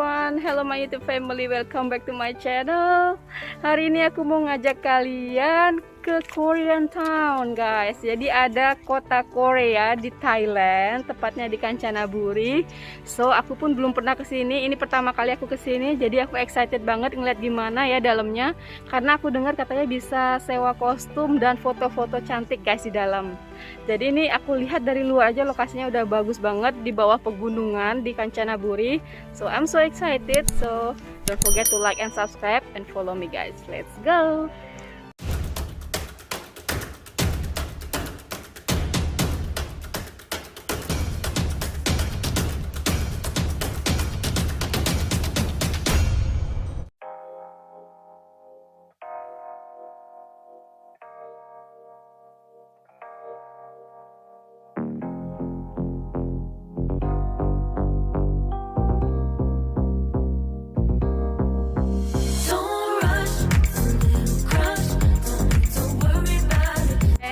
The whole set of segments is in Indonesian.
everyone, hello my YouTube family, welcome back to my channel. Hari ini aku mau ngajak kalian ke Korean Town guys. Jadi ada kota Korea di Thailand, tepatnya di Kanchanaburi. So aku pun belum pernah kesini, ini pertama kali aku kesini. Jadi aku excited banget ngeliat gimana ya dalamnya. Karena aku dengar katanya bisa sewa kostum dan foto-foto cantik guys di dalam. Jadi ini aku lihat dari luar aja lokasinya udah bagus banget di bawah pegunungan di Kanchanaburi. So I'm so excited. So don't forget to like and subscribe and follow me guys. Let's go.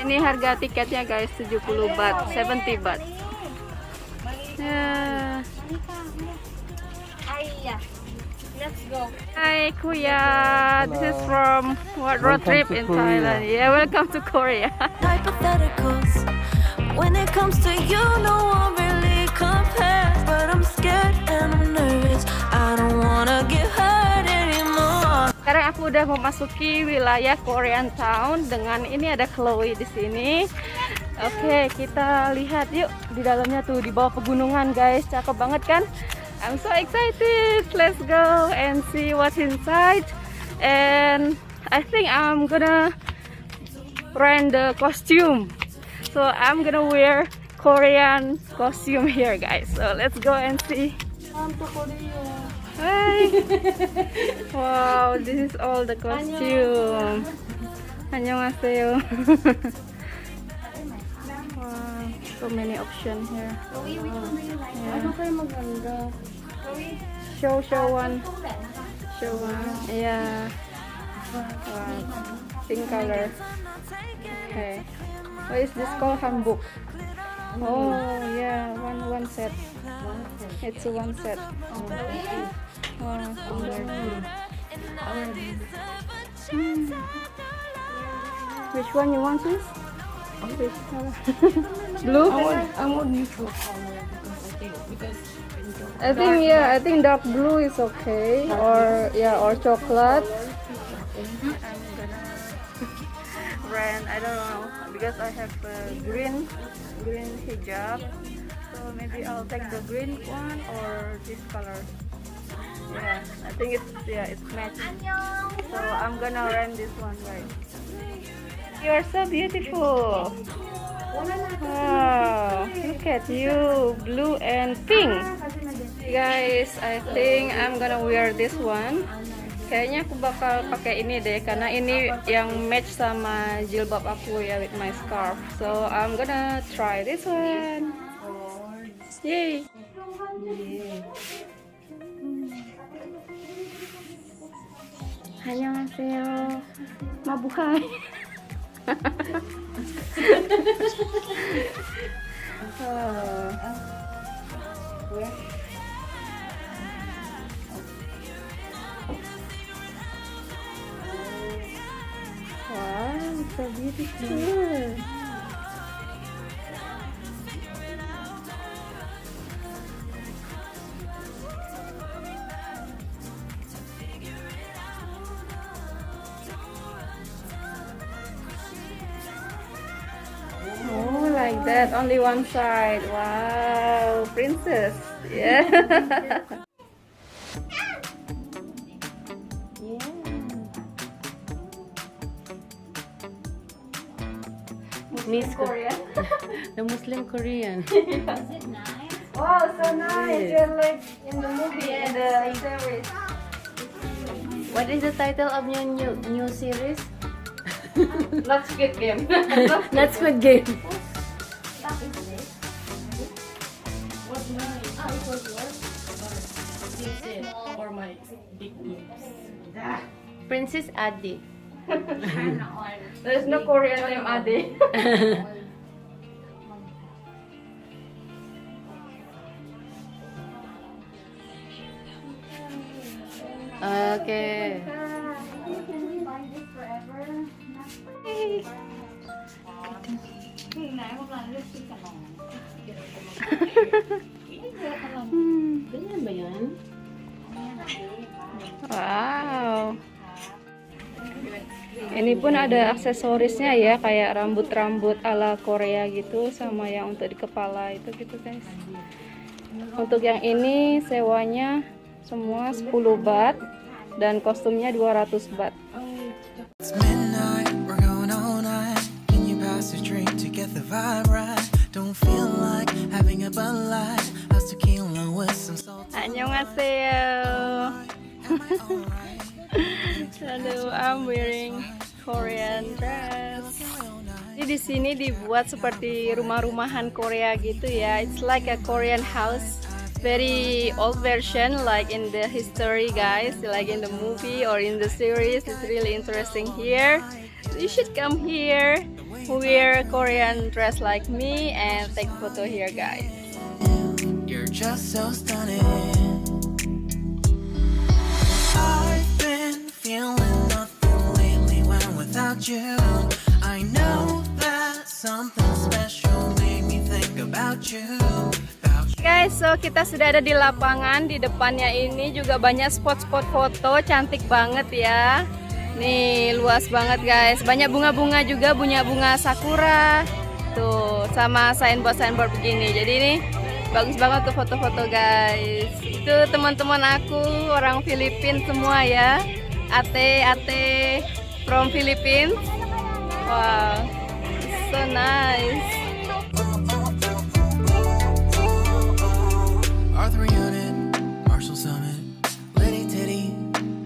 Ini harga tiketnya guys 70 baht, 70 baht. Let's go. Hi Kuya, this is from what road trip in Thailand. Yeah, welcome to Korea. Hypotheticals. When it comes to you, no one really compares. But I'm scared and I'm nervous. I don't wanna get hurt anymore. Sekarang aku udah memasuki wilayah Korean Town dengan ini ada Chloe di sini. Oke, kita lihat yuk di dalamnya tuh di bawah pegunungan guys. Cakep banget kan? I'm so excited. Let's go and see what's inside. And I think I'm gonna rent the costume. So I'm gonna wear Korean costume here guys. So let's go and see. Hi. Wow, this is all the costume. Annyeonghaseyo. Wow, so many options here. Show one. Yeah. Wow. Pink color. Okay. What is this called? Hanbok. Oh yeah, one set. It's one set. Which one you want, please? Blue? I want neutral color because I think dark blue is okay, or yeah, or chocolate. I'm gonna rent. I don't know because I have a green hijab, so maybe I'll take the green one or this color. Yeah, I think it's matching. So I'm gonna rent this one, right? You are so beautiful. Wow, look at you, blue and pink. Guys, I think I'm gonna wear this one. Kayaknya aku bakal pakai ini deh, karena ini yang match sama jilbab aku ya with my scarf. So I'm gonna try this one. Yay! Annyeonghaseyo. Mabuhay. Wow, so beautiful. Oh, like that, only one side. Wow, princess. Yeah. Miss Korean. the Muslim Korean. Is it nice? Wow, so nice. Yes. You're like in the movie, in the series. What is the title of your new series? Not Squid Game. Not Squid Game. That is this. What's mine? Oh, it was yours? This is for my big boobs. Princess Adi. There's no Korean name Ade. Okay. Ganyan ba yan? Wow. Ini pun ada aksesorisnya ya, kayak rambut-rambut ala Korea gitu, sama yang untuk di kepala itu gitu guys. Untuk yang ini sewanya semua 10 baht dan kostumnya 200 baht. It's midnight, we're going all night. Can you pass a drink to get the vibe right? Don't feel like having a Bud Light. How's tequila with some salt? Annyeonghaseyo. Am I alright? Aduh, I'm wearing Korean dress. Jadi di sini dibuat seperti rumah-rumahan Korea gitu ya. It's like a Korean house. Very old version, like in the history, guys, like in the movie or in the series. It's really interesting here. You should come here, wear Korean dress like me, and take photo here, guys. You're just so stunning. I've been feeling nothing lately when without you. I know that something special made me think about you. Guys, so kita sudah ada di lapangan. Di depannya ini juga banyak spot-spot foto, cantik banget ya. Nih, luas banget guys. Banyak bunga-bunga juga, bunga sakura. Tuh, sama signboard begini. Jadi ini bagus banget tuh foto-foto guys. Itu teman-teman aku, orang Filipina semua ya. Ate from Philippines. Wow, so nice. Arthur Unit, Marshall Summit, Liddy Titty,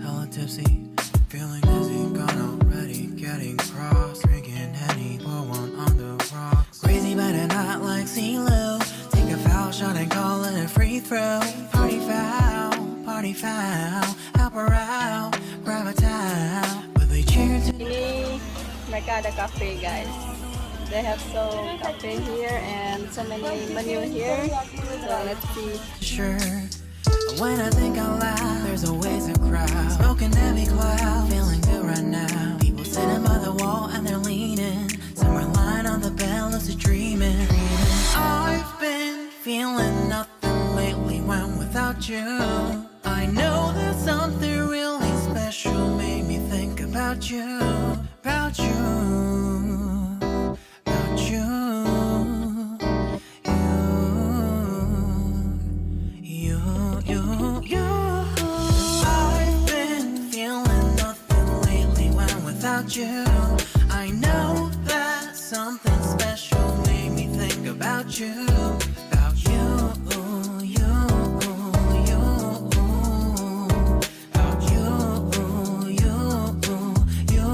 hella tipsy, feeling dizzy, gone already, getting cross, drinking Henny, pour one on the rocks. Crazy but not like CeeLo, take a foul shot and call it a free throw. Party foul, help her out, grab a towel, but they cheer to. Ini mereka ada cafe guys. They have so cafe here and so many menu here. So let's see. Sure. When I think out loud, there's always a crowd. Smoking heavy cloud, feeling good right now. People sitting by the wall and they're leaning. Somewhere lying on the bed, lucid dreaming. I've been feeling nothing lately when without you. I know that something really special made me think about you, about you. You. I know that something special made me think about you, about you, you, you, about you, you, you.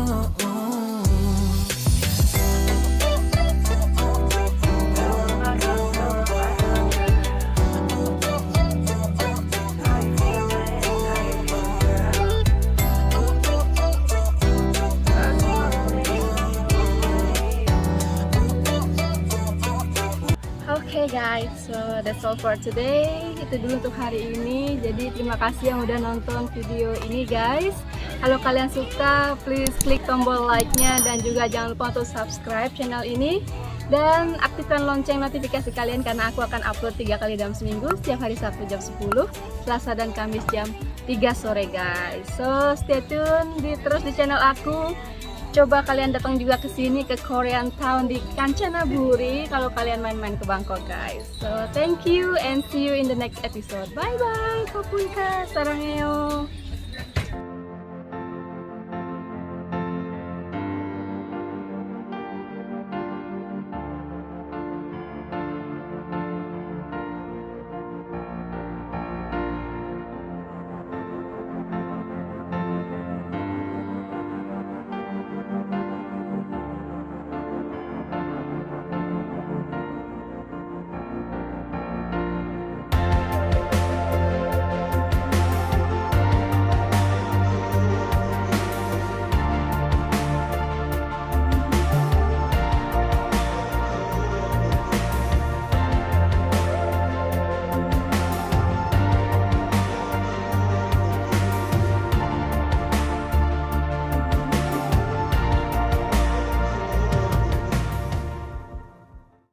Okay guys, so that's all for today. Itu dulu untuk hari ini. Jadi terima kasih yang udah nonton video ini guys. Kalau kalian suka, please klik tombol like-nya dan juga jangan lupa untuk subscribe channel ini dan aktifkan lonceng notifikasi kalian karena aku akan upload 3 kali dalam seminggu, setiap hari Sabtu jam 10, Selasa dan Kamis jam 3 sore guys. So stay tune terus di channel aku. Coba kalian datang juga ke sini ke Korean Town di Kanchanaburi kalau kalian main-main ke Bangkok guys. So thank you and see you in the next episode. Bye bye. Kopunka. Saranghayo.